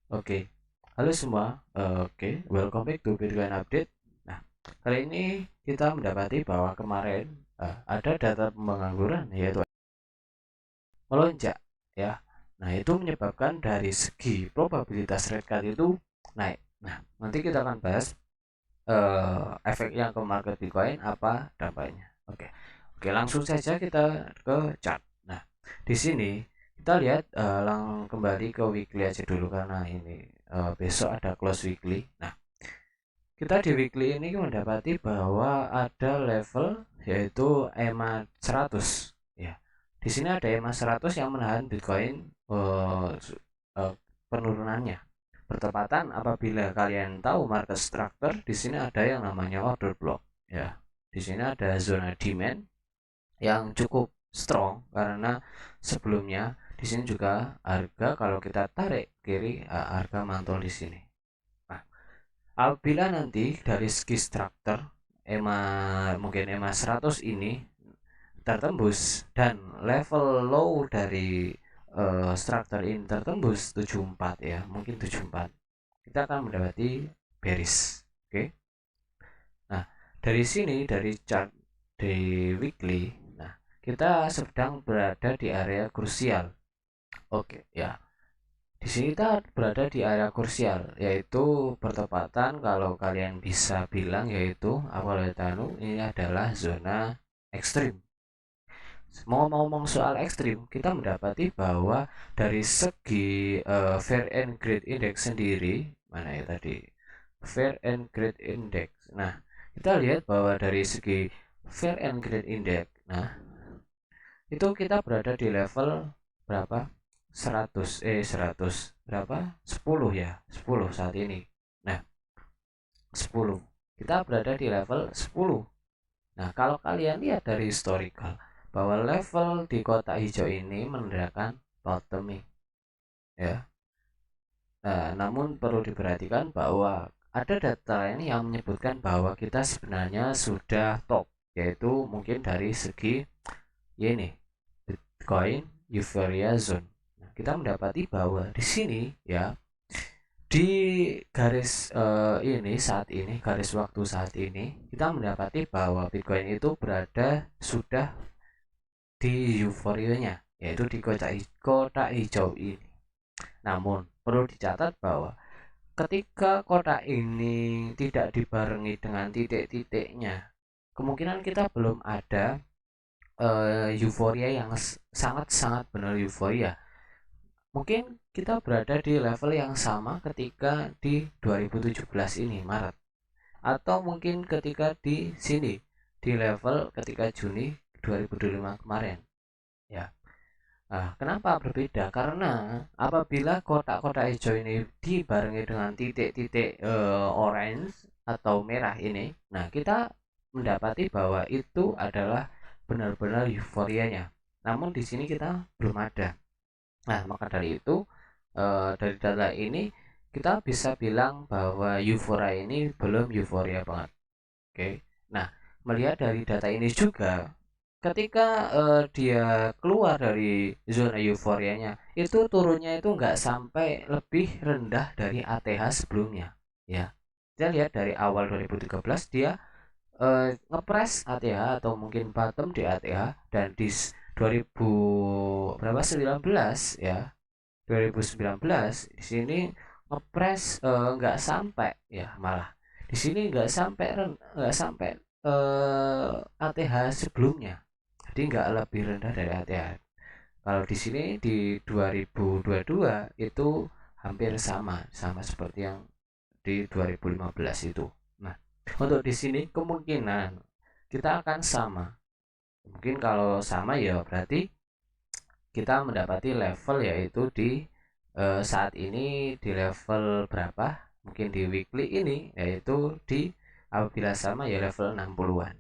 Oke, halo semua. Welcome back to Bitcoin Update. Nah, kali ini kita mendapati bahwa kemarin ada data pengangguran yaitu melonjak ya. Nah, itu menyebabkan dari segi probabilitas rate cut itu naik. Nah, nanti kita akan bahas efeknya ke market Bitcoin apa dampaknya. Oke, langsung saja kita ke chart. Nah, di sini kita lihat kembali ke weekly aja dulu karena ini besok ada close weekly. Nah, kita di weekly ini mendapati bahwa ada level yaitu EMA 100 ya. Di sini ada EMA 100 yang menahan Bitcoin eh, penurunannya. Bertepatan apabila kalian tahu market structure, di sini ada yang namanya order block ya. Di sini ada zona demand yang cukup strong karena sebelumnya di sini juga harga kalau kita tarik kiri harga mantul di sini. Nah, apabila nanti dari segi struktur EMA mungkin EMA 100 ini tertembus dan level low dari struktur ini tertembus 74 ya, mungkin 74. Kita akan mendapati bearish. Oke. Nah, dari sini dari chart di weekly, nah kita sedang berada di area krusial. Oke, ya. Di sini kita berada di area krusial, yaitu bertepatan kalau kalian bisa bilang yaitu awal tanu ini adalah zona ekstrim. Mau ngomong soal ekstrim, kita mendapati bahwa dari segi Fair and Great Index sendiri, mana ya tadi? Fair and Great Index. Nah, kita lihat bahwa dari segi Fair and Great Index, nah, itu kita berada di level berapa? 100 berapa? 10 ya, 10 saat ini. Nah, 10. Kita berada di level 10. Nah, kalau kalian lihat dari historical bahwa level di kotak hijau ini menandakan bottoming ya. Namun perlu diperhatikan bahwa ada data ini yang menyebutkan bahwa kita sebenarnya sudah top, yaitu mungkin dari segi ini Bitcoin Euphoria Zone. Nah, kita mendapati bahwa di sini ya di garis ini saat ini garis waktu saat ini kita mendapati bahwa Bitcoin itu berada sudah di euforianya yaitu di kotak hijau ini. Namun perlu dicatat bahwa ketika kotak ini tidak dibarengi dengan titik-titiknya, kemungkinan kita belum ada euforia yang sangat-sangat benar euforia. Mungkin kita berada di level yang sama ketika di 2017 ini Maret, atau mungkin ketika di sini di level ketika Juni 2025 kemarin ya. Nah, kenapa berbeda? Karena apabila kotak-kotak hijau ini dibarengi dengan titik-titik orange atau merah ini, nah kita mendapati bahwa itu adalah benar-benar euforianya. Namun di sini kita belum ada. Nah, maka dari itu dari data ini kita bisa bilang bahwa euforia ini belum euforia banget. Oke. Nah, melihat dari data ini juga ketika dia keluar dari zona euforianya itu turunnya itu nggak sampai lebih rendah dari ATH sebelumnya ya. Kita lihat dari awal 2013 dia ngepres ATH atau mungkin bottom di ATH dan di 2000 berapa 19 ya 2019 di sini ngepres nggak sampai ya, malah di sini nggak sampai ATH sebelumnya, jadi nggak lebih rendah dari ATH. Kalau di sini di 2022 itu hampir sama sama seperti yang di 2015 itu. Nah, untuk di sini kemungkinan kita akan sama. Mungkin kalau sama ya berarti kita mendapati level yaitu di saat ini di level berapa? Mungkin di weekly ini yaitu di apabila sama ya level 60-an.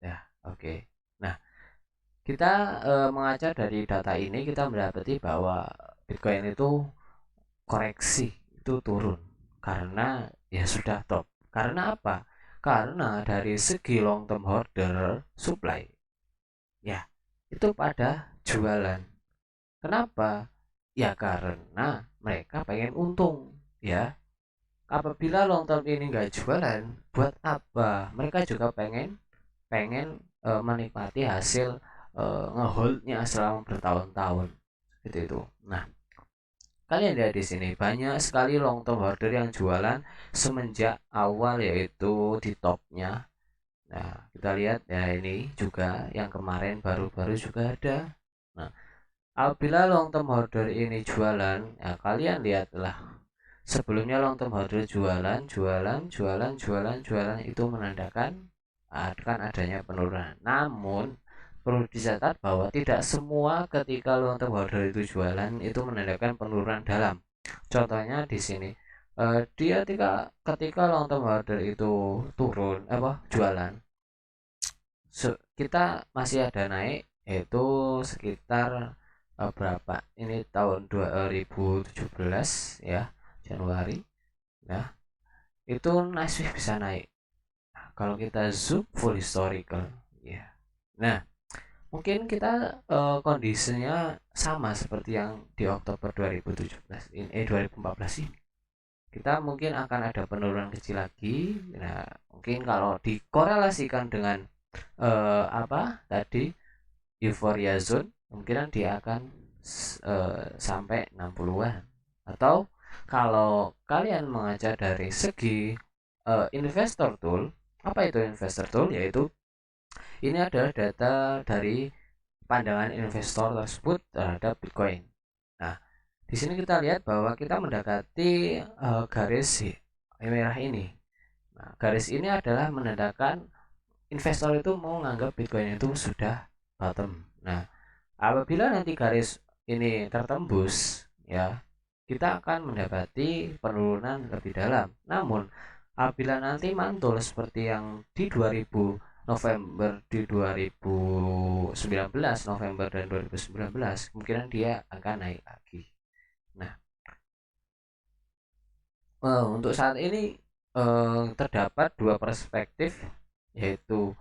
Ya, oke. Nah, kita mengaca dari data ini kita mendapati bahwa Bitcoin itu koreksi itu turun karena ya sudah top. Karena apa? Karena dari segi long term order supply ya itu pada jualan. Kenapa? Ya karena mereka pengen untung. ya. Apabila long term ini nggak jualan, buat apa? Mereka juga pengen pengen menikmati hasil ngeholdnya selama bertahun-tahun gitu itu. Nah, kalian lihat di sini banyak sekali long term holder yang jualan semenjak awal, yaitu di topnya. Nah, kita lihat ya, ini juga yang kemarin baru-baru juga ada. Nah, apabila long term holder ini jualan, ya kalian lihatlah, sebelumnya long term holder jualan, jualan itu menandakan akan adanya penurunan. Namun perlu dicatat bahwa tidak semua ketika long term holder itu jualan itu menandakan penurunan dalam. Contohnya di sini, dia ketika long term holder itu turun jualan, kita masih ada naik, yaitu sekitar berapa ini, tahun 2017 ya, Januari. Nah, itu masih bisa naik. Nah, kalau kita zoom full historical ya. Nah, mungkin kita kondisinya sama seperti yang di Oktober 2017 ini, 2014 ini. Kita mungkin akan ada penurunan kecil lagi. Nah, mungkin kalau dikorelasikan dengan apa tadi, euphoria zone, kemungkinan dia akan sampai 60-an. Atau kalau kalian mengajar dari segi investor tool, apa itu investor tool? Yaitu ini adalah data dari pandangan investor tersebut terhadap Bitcoin. Nah, di sini kita lihat bahwa kita mendekati garis merah ini. Nah, garis ini adalah menandakan investor itu mau menganggap Bitcoin itu sudah bottom. Nah, apabila nanti garis ini tertembus, ya, kita akan mendapati penurunan lebih dalam. Namun, apabila nanti mantul seperti yang di 2019 November dan 2019, kemungkinan dia akan naik lagi. Nah, untuk saat ini terdapat dua perspektif, yaitu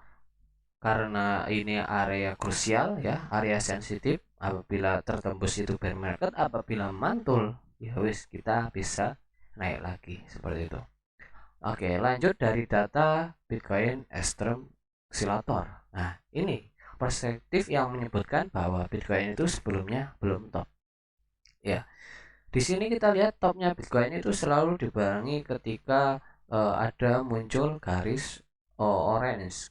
karena ini area krusial ya, area sensitif. Apabila tertembus itu bear market, apabila mantul ya wis, kita bisa naik lagi seperti itu. Oke, lanjut dari data Bitcoin Extreme Oscillator. Nah, ini perspektif yang menyebutkan bahwa Bitcoin itu sebelumnya belum top ya. Di sini kita lihat topnya Bitcoin itu selalu dibarengi ketika ada muncul garis orange,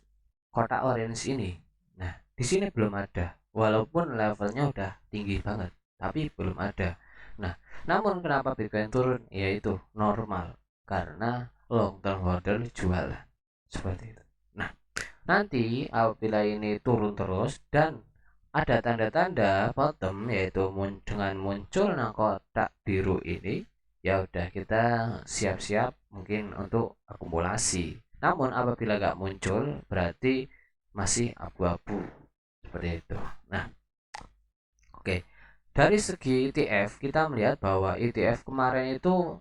kotak orange ini. Nah, di sini belum ada, walaupun levelnya udah tinggi banget, tapi belum ada. Nah, namun kenapa Bitcoin turun? Yaitu normal, karena long term holder jualan seperti itu. Nah, nanti apabila ini turun terus dan ada tanda-tanda bottom, yaitu dengan munculnya kotak biru ini, ya udah, kita siap-siap mungkin untuk akumulasi. Namun apabila nggak muncul, berarti masih abu-abu seperti itu. Nah, oke. Dari segi ETF, kita melihat bahwa ETF kemarin itu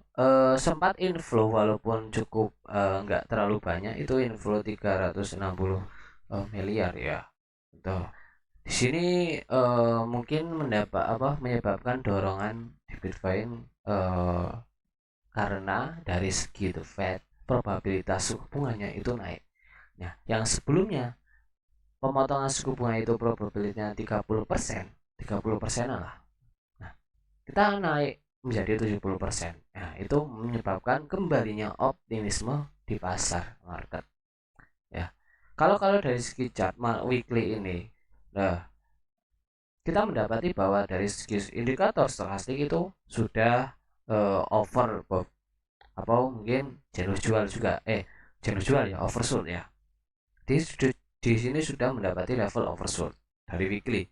sempat inflow, walaupun cukup nggak terlalu banyak, itu inflow 360 miliar ya. Betul. Di sini mungkin menyebabkan dorongan di Bitcoin karena dari segi The Fed, probabilitas suku bunganya itu naik. Nah, yang sebelumnya pemotongan suku bunga itu probabilitasnya 30%, 30% lah. Nah, kita naik menjadi 70%. Nah, itu menyebabkan kembalinya optimisme di pasar market. Ya. Kalau dari segi chart weekly ini, nah, kita mendapati bahwa dari segi indikator stokastik itu sudah over, apa mungkin jenuh jual juga, jenuh jual ya, oversold ya. Di sini sudah mendapati level oversold dari weekly.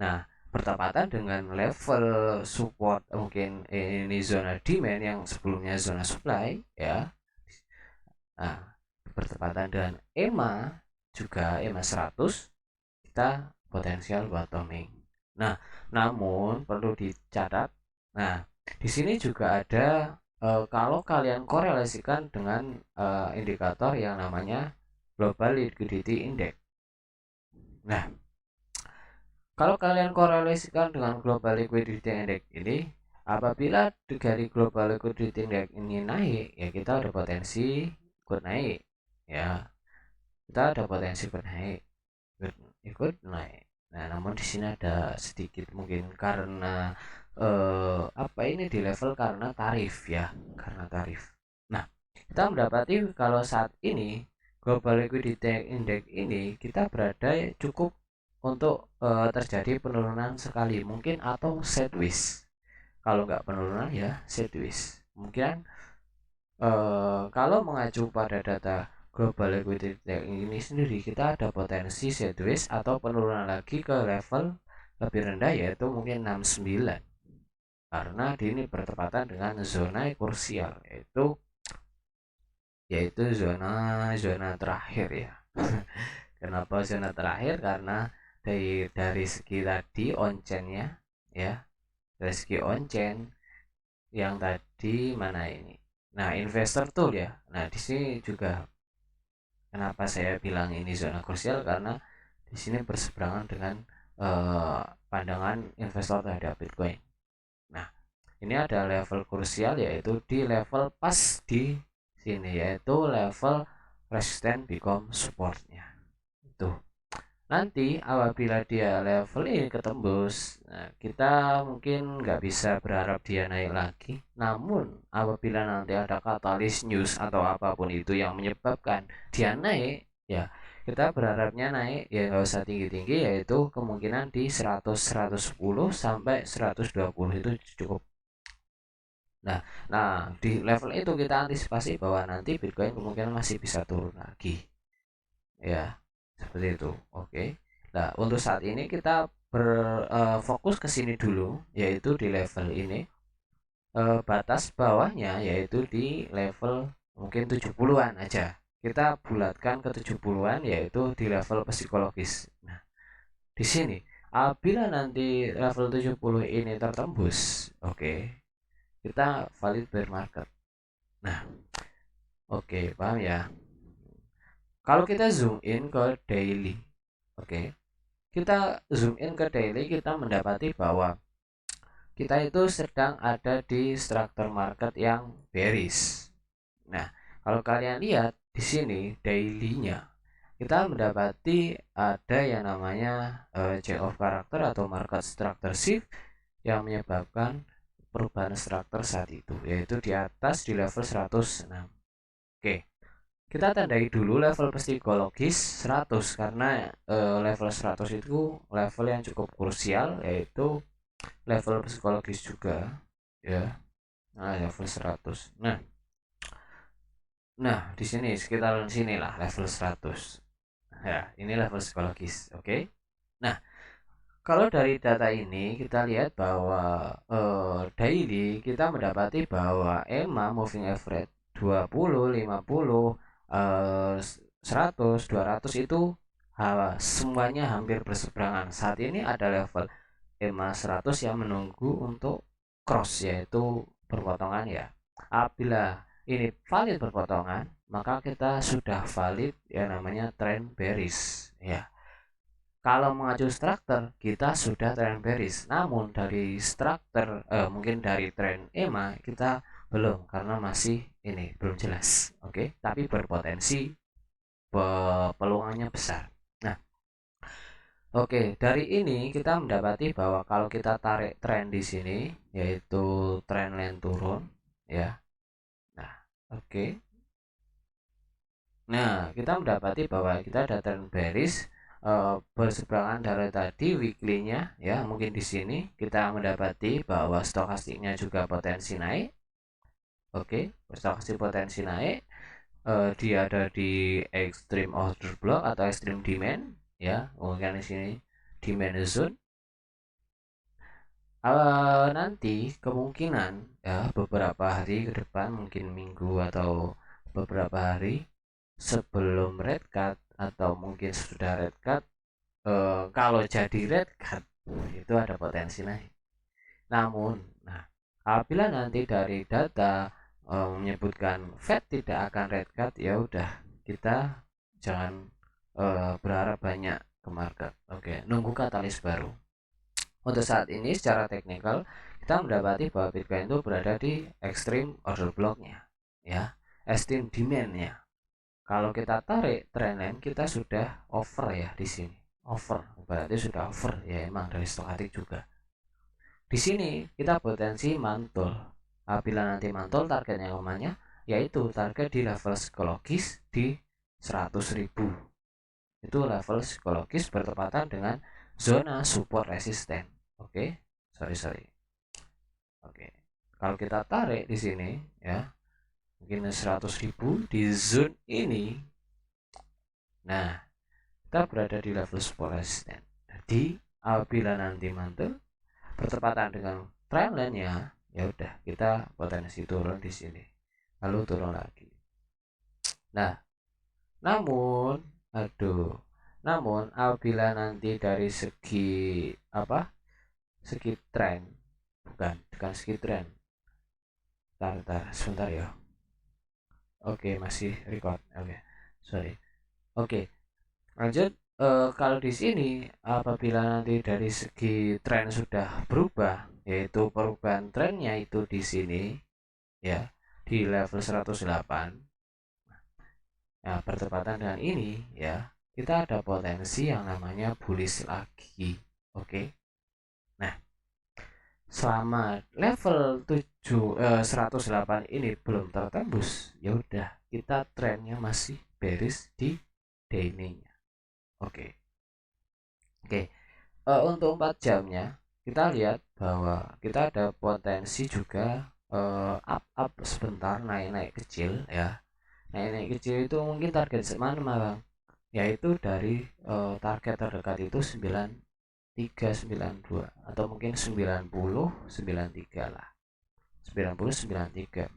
Nah, bertepatan dengan level support, mungkin ini zona demand yang sebelumnya zona supply ya. Nah, bertepatan dengan EMA juga, EMA 100, kita potensial bottoming. Nah, namun perlu dicatat. Nah, di sini juga ada kalau kalian korelasikan dengan indikator yang namanya Global Liquidity Index. Nah, kalau kalian korelasikan dengan Global Liquidity Index ini, apabila dari global liquidity index ini naik, ya kita ada potensi ikut naik, ya kita ada potensi ikut naik. Nah, namun di sini ada sedikit mungkin karena apa ini di level karena tarif ya, karena tarif. Nah, kita mendapati kalau saat ini global liquidity index ini kita berada cukup untuk terjadi penurunan sekali mungkin atau sideways. Kalau nggak penurunan ya sideways. Mungkin kalau mengacu pada data global liquidity index ini sendiri, kita ada potensi sideways atau penurunan lagi ke level lebih rendah yaitu mungkin 69, karena ini bertepatan dengan zona krusial yaitu zona terakhir ya. Kenapa zona terakhir? Karena dari segi tadi oncennya ya, dari segi oncen yang tadi mana ini. Nah, investor tool ya. Nah, di sini juga kenapa saya bilang ini zona krusial, karena di sini berseberangan dengan pandangan investor terhadap Bitcoin. Nah, ini ada level krusial yaitu di level pas di sini, yaitu level resisten become supportnya. Itu nanti apabila dia level ini ketembus, nah kita mungkin nggak bisa berharap dia naik lagi. Namun apabila nanti ada katalis news atau apapun itu yang menyebabkan dia naik, ya kita berharapnya naik ya nggak usah tinggi-tinggi, yaitu kemungkinan di 100, 110 sampai 120 itu cukup. Nah, di level itu kita antisipasi bahwa nanti Bitcoin kemungkinan masih bisa turun lagi. Ya, seperti itu. Oke. Nah, untuk saat ini kita berfokus ke sini dulu, yaitu di level ini. Batas bawahnya yaitu di level mungkin 70-an aja. Kita bulatkan ke 70-an yaitu di level psikologis. Nah, di sini apabila nanti level 70 ini tertembus, oke, kita valid bear market. Nah, oke, paham ya? Kalau kita zoom in ke daily, oke, kita zoom in ke daily, kita mendapati bahwa kita itu sedang ada di struktur market yang bearish. Nah, kalau kalian lihat di sini daily-nya, kita mendapati ada yang namanya change of character atau market structure shift yang menyebabkan perubahan struktur saat itu, yaitu di atas di level 106. Oke, kita tandai dulu level psikologis 100 karena level 100 itu level yang cukup krusial, yaitu level psikologis juga ya. Nah, level 100. Nah, di sini sekitar sini lah level 100. Ya, ini level psikologis. Oke. Nah, kalau dari data ini kita lihat bahwa daily kita mendapati bahwa EMA moving average 20, 50, 100, 200 itu semuanya hampir berseberangan. Saat ini ada level EMA 100 yang menunggu untuk cross, yaitu berpotongan ya. Apabila ini valid berpotongan, maka kita sudah valid yang namanya trend bearish ya. Kalau mengacu struktur, kita sudah trend bearish. Namun dari struktur mungkin dari trend EMA kita belum, karena masih ini belum jelas. Oke, tapi berpotensi peluangnya besar. Nah, oke, dari ini kita mendapati bahwa kalau kita tarik tren di sini, yaitu tren line turun, ya. Nah, oke. Nah, kita mendapati bahwa kita ada tren bearish berseberangan dari tadi weekly-nya, ya. Mungkin di sini kita mendapati bahwa stokastiknya juga potensi naik. Oke, stokastik potensi naik. Dia ada di extreme order block atau extreme demand, ya. Mungkin di sini demand zone. Nanti kemungkinan ya beberapa hari ke depan, mungkin minggu atau beberapa hari sebelum red cut atau mungkin sudah red cut, kalau jadi red cut itu ada potensi naik. Namun, nah apabila nanti dari data menyebutkan Fed tidak akan red cut, ya udah kita jangan berharap banyak ke market. Oke, nunggu katalis baru. Untuk saat ini secara teknikal kita mendapati bahwa Bitcoin itu berada di extreme order blocknya, ya, extreme demandnya. Kalau kita tarik trendline, kita sudah over ya di sini, over, berarti sudah over ya, emang dari stochastic juga. Di sini kita potensi mantul. Apabila nanti mantul, targetnya kemana? Yaitu target di level psikologis di 100.000. Itu level psikologis bertepatan dengan zona support resisten. Oke, sorry. Oke, kalau kita tarik di sini ya, mungkin 100.000 di zone ini. Nah, kita berada di level support resisten. Jadi apabila nanti mantul bertepatan dengan trendline ya udah kita potensi turun di sini, lalu turun lagi. Nah, namun apabila nanti dari segi segi tren, bukan segi tren. Bentar, sebentar ya. Oke, masih record. Oke, sorry. Oke, lanjut. Kalau di sini apabila nanti dari segi tren sudah berubah, yaitu perubahan trennya itu di sini ya, di level 108. Nah, bertepatan dengan ini ya, kita ada potensi yang namanya bullish lagi. Oke. Nah, selama level 108 ini belum tertembus, ya udah kita trennya masih bearish di daily-nya. Oke. Untuk 4 jamnya kita lihat bahwa kita ada potensi juga up sebentar, naik kecil ya. Naik kecil itu mungkin target mana bang? Yaitu dari target terdekat itu 9392 atau mungkin 9093 lah. 9093.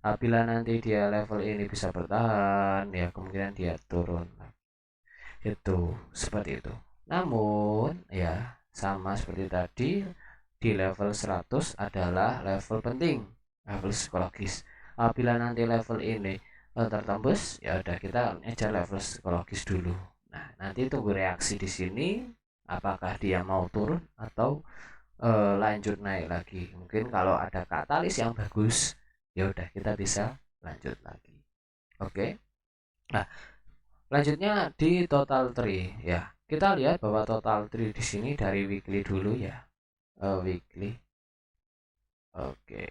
Apabila nanti dia level ini bisa bertahan ya, kemungkinan dia turun. Itu seperti itu. Namun ya sama seperti tadi, di level 100 adalah level penting, level psikologis. Apabila nanti level ini tertembus, ya udah kita ngejar level psikologis dulu. Nah, nanti tunggu reaksi di sini, apakah dia mau turun atau lanjut naik lagi. Mungkin kalau ada katalis yang bagus, ya udah kita bisa lanjut lagi. Oke. Nah, lanjutnya di total tree ya. Kita lihat bahwa total tree di sini dari weekly dulu ya. Weekly. Oke.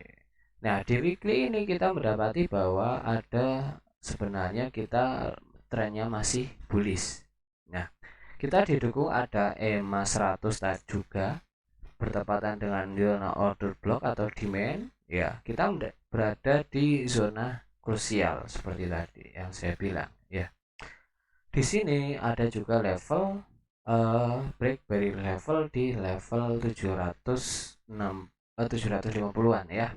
Nah, di weekly ini kita mendapati bahwa ada sebenarnya kita trennya masih bullish. Nah, kita didukung ada EMA 100 juga bertepatan dengan zona order block atau demand ya. Kita berada di zona krusial seperti tadi yang saya bilang ya. Di sini ada juga level break barrier level di level 750-an ya.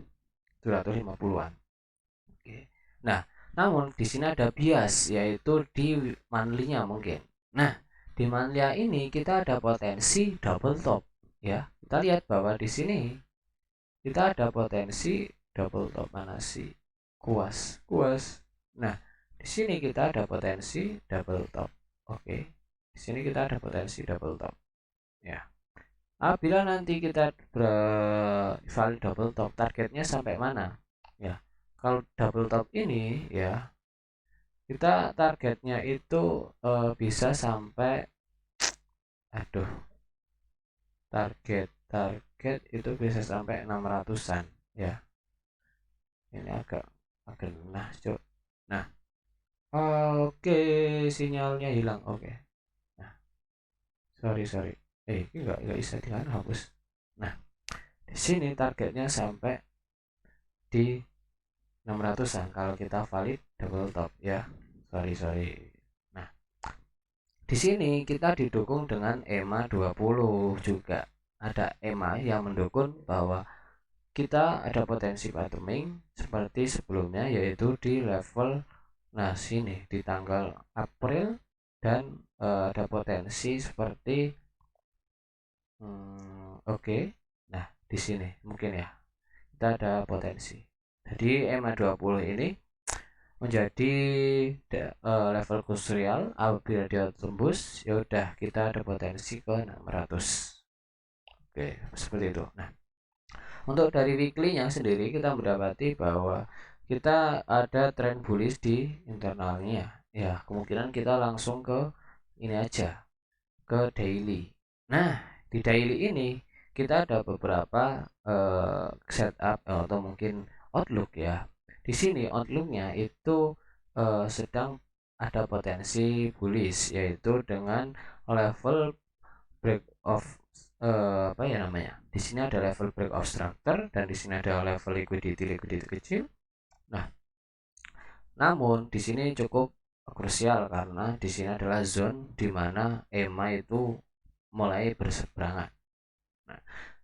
750-an. Oke. Nah, namun di sini ada bias yaitu di monthly-nya mungkin. Nah, di monthly ini kita ada potensi double top ya. Kita lihat bahwa di sini kita ada potensi double top, mana sih? Kuas. Nah, di sini kita ada potensi double top. Oke. Di sini kita ada potensi double top. Ya. Apabila nanti kita valid double top, targetnya sampai mana? Ya. Kalau double top ini ya, kita targetnya itu bisa sampai target itu bisa sampai 600-an ya. Ini agak nah, coba. Nah, oke, sinyalnya hilang. Oke. Nah, sorry. Ini enggak bisa hapus. Nah, di sini targetnya sampai di 600-an kalau kita valid double top ya. Sorry. Nah, di sini kita didukung dengan EMA 20 juga. Ada EMA yang mendukung bahwa kita ada potensi bottoming seperti sebelumnya, yaitu di level sini di tanggal April, dan ada potensi seperti oke. Nah, di sini mungkin ya kita ada potensi. Jadi EMA 20 ini menjadi level krusial. Apabila dia tembus, ya udah kita ada potensi ke 600. Oke, seperti itu. Nah, Untuk dari weekly-nya sendiri kita mendapati bahwa kita ada tren bullish di internalnya. Ya, kemungkinan kita langsung ke ini aja, ke daily. Nah, di daily ini kita ada beberapa setup atau mungkin outlook ya. Di sini outlooknya itu sedang ada potensi bullish, yaitu dengan level break of apa ya namanya? Di sini ada level break of structure dan di sini ada level liquidity kecil. Nah, namun di sini cukup krusial karena di sini adalah zone di mana EMA itu mulai berseberangan. Nah,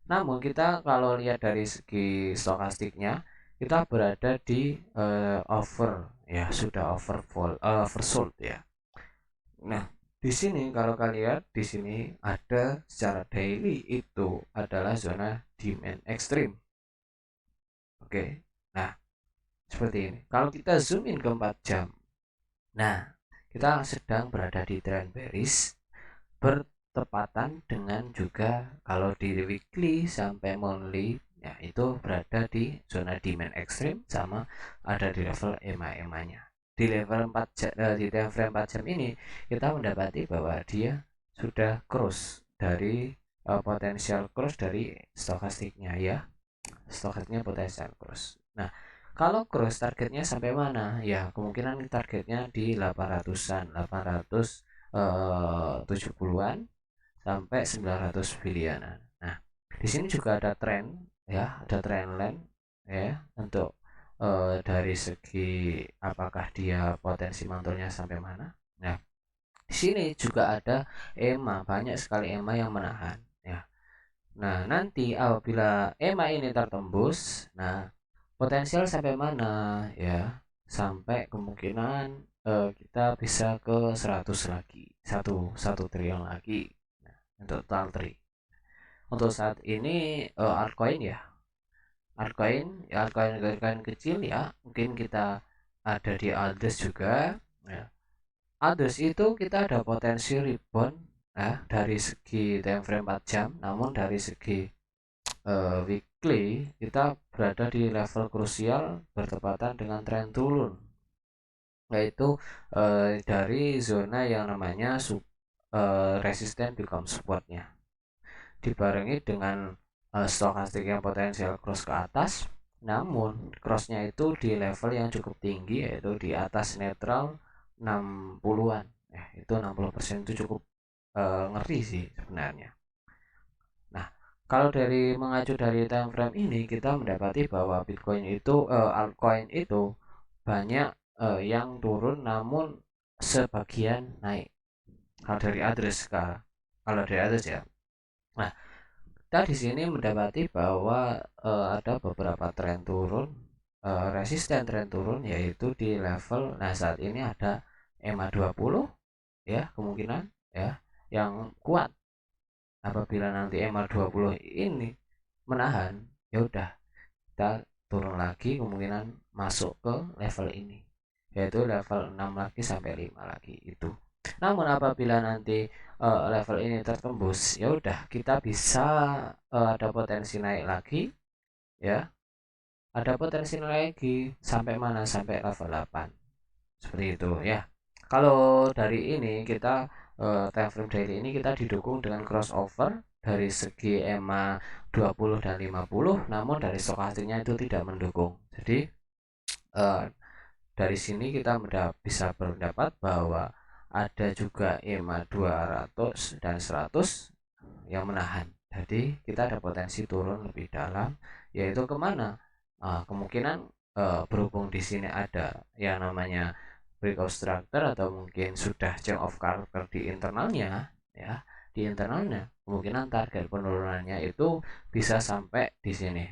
namun kita kalau lihat dari segi stokastiknya, kita berada di over ya, sudah oversold ya. Nah, di sini kalau kalian lihat di sini ada secara daily itu adalah zona demand ekstrim. Oke. Nah, seperti ini. Kalau kita zoom in ke 4 jam. Nah, kita sedang berada di trend bearish bertepatan dengan juga kalau di weekly sampai monthly ya itu berada di zona demand ekstrim sama ada di level EMA-nya. Di level 4 jam, di time frame 4 jam ini kita mendapati bahwa dia sudah cross dari potensial cross dari stokastiknya ya. Stokastiknya potensial cross. Nah, kalau cross targetnya sampai mana? Ya, kemungkinan targetnya di 800-an, 870-an sampai 900 bilianan. Nah, di sini juga ada tren ya, ada trend line ya untuk dari segi apakah dia potensi mantulnya sampai mana. Nah, di sini juga ada EMA, banyak sekali EMA yang menahan ya. Nah, nanti apabila EMA ini tertembus, nah potensial sampai mana ya? Sampai kemungkinan kita bisa ke 100 lagi, satu triliun lagi. Nah, untuk total trade. Untuk saat ini altcoin ya, altcoin kecil ya, mungkin kita ada di Alders juga. Ya. Alders itu kita ada potensi rebound ya, dari segi time frame 4 jam, namun dari segi weekly kita berada di level krusial bertepatan dengan tren turun, yaitu dari zona yang namanya resisten become supportnya dibarengi dengan stokastik yang potensial cross ke atas, namun crossnya itu di level yang cukup tinggi yaitu di atas netral 60-an ya, itu 60% itu cukup ngeri sih sebenarnya. Nah, kalau dari mengacu dari time frame ini kita mendapati bahwa Bitcoin itu altcoin itu banyak yang turun namun sebagian naik. Kalau dari address ya. Nah, kita di sini mendapati bahwa ada beberapa tren turun, resisten tren turun yaitu di level. Nah, saat ini ada EMA 20 ya, kemungkinan ya yang kuat. Apabila nanti EMA 20 ini menahan, ya udah kita turun lagi kemungkinan masuk ke level ini, yaitu level 6 lagi sampai 5 lagi itu. Namun apabila nanti level ini tertembus, ya udah kita bisa ada potensi naik lagi ya. Ada potensi naik lagi sampai mana? Sampai level 8. Seperti itu ya. Kalau dari ini kita time frame daily ini kita didukung dengan crossover dari segi EMA 20 dan 50, namun dari stokastiknya itu tidak mendukung. Jadi dari sini kita bisa berpendapat bahwa ada juga EMA 200 dan 100 yang menahan. Jadi kita ada potensi turun lebih dalam, yaitu kemana? Kemungkinan berhubung di sini ada yang namanya breakout structure atau mungkin sudah change of character di internalnya ya, di internalnya kemungkinan target penurunannya itu bisa sampai di sini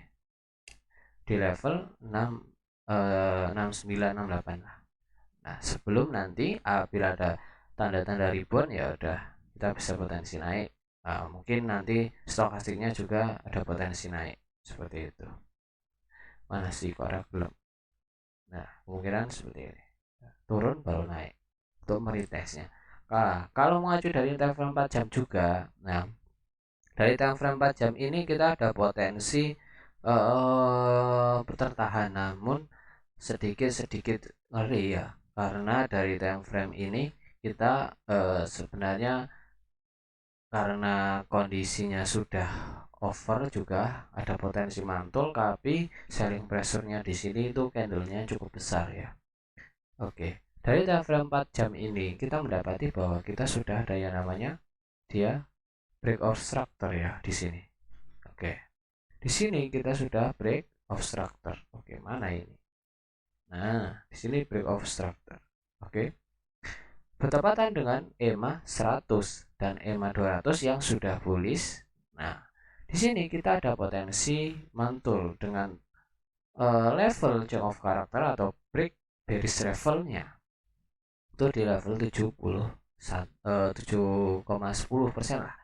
di level 6 69 68 lah. Nah, sebelum nanti bila ada tanda-tanda rebound ya udah kita bisa potensi naik. Mungkin nanti stokastiknya juga ada potensi naik seperti itu. Mana sih korek belum? Nah, kemungkinan seperti ini. Turun baru naik untuk meretestnya. Kalau mengacu dari time frame 4 jam juga. Nah, dari time frame 4 jam ini kita ada potensi bertahan, namun sedikit-sedikit ngeri ya, karena dari time frame ini kita sebenarnya karena kondisinya sudah over juga ada potensi mantul, tapi selling pressure-nya di sini itu candlenya cukup besar ya. Oke, dari time frame 4 jam ini kita mendapati bahwa kita sudah ada yang namanya dia break of structure ya di sini. Oke, di sini kita sudah break of structure. Oke, mana ini? Nah, di sini break of structure. Oke, bertepatan dengan EMA 100 dan EMA 200 yang sudah bullish. Nah, di sini kita ada potensi mantul dengan level change of character atau break bearish levelnya itu di level 7,10% lah.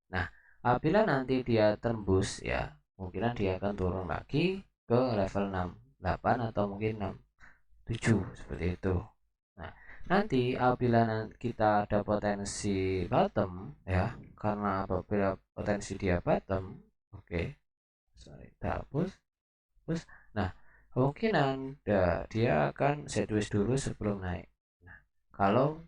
Nah, apabila nanti dia tembus ya, kemungkinan dia akan turun lagi ke level 68 atau mungkin 67 seperti itu. Nah, nanti apabila kita ada potensi bottom ya, karena apabila potensi dia bottom, oke, sorry, kita hapus. Nah, kemungkinan dia akan sideways dulu sebelum naik. Nah, kalau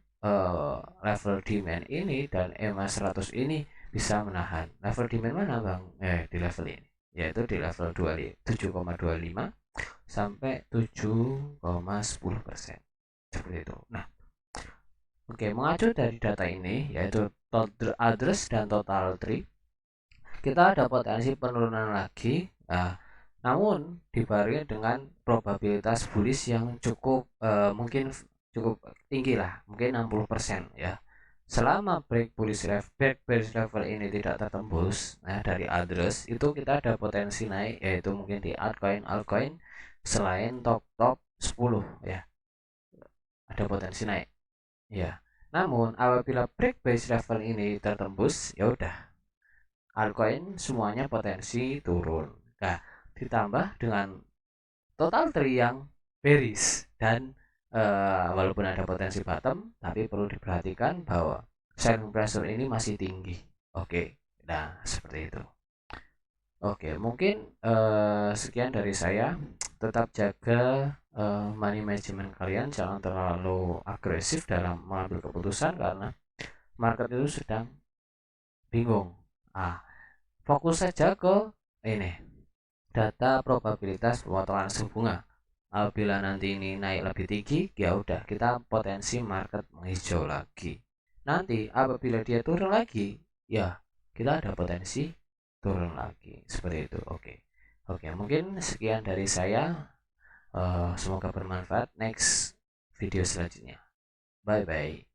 level demand ini dan EMA 100 ini bisa menahan. Level demand mana bang? Di level ini, yaitu di level 7,25 sampai 7,10%. Seperti itu. Nah, oke, mengacu dari data ini yaitu total address dan total tree, kita ada potensi penurunan lagi. Namun dibarengi dengan probabilitas bullish yang cukup mungkin cukup tinggi lah, mungkin 60% ya. Selama break bearish level ini tidak tertembus, nah dari address itu kita ada potensi naik, yaitu mungkin di altcoin selain top 10 ya, ada potensi naik ya. Namun apabila break bearish level ini tertembus, ya udah, altcoin semuanya potensi turun. Nah, ditambah dengan total tree yang bearish dan walaupun ada potensi bottom, tapi perlu diperhatikan bahwa selling pressure ini masih tinggi. Oke, nah seperti itu. Oke, mungkin sekian dari saya. Tetap jaga money management kalian, jangan terlalu agresif dalam mengambil keputusan karena market itu sedang bingung. Fokus saja ke ini data probabilitas pemotongan suku bunga. Apabila nanti ini naik lebih tinggi, ya udah kita potensi market menghijau lagi. Nanti apabila dia turun lagi, ya kita ada potensi turun lagi. Seperti itu. Oke, mungkin sekian dari saya. Semoga bermanfaat. Next video selanjutnya. Bye bye.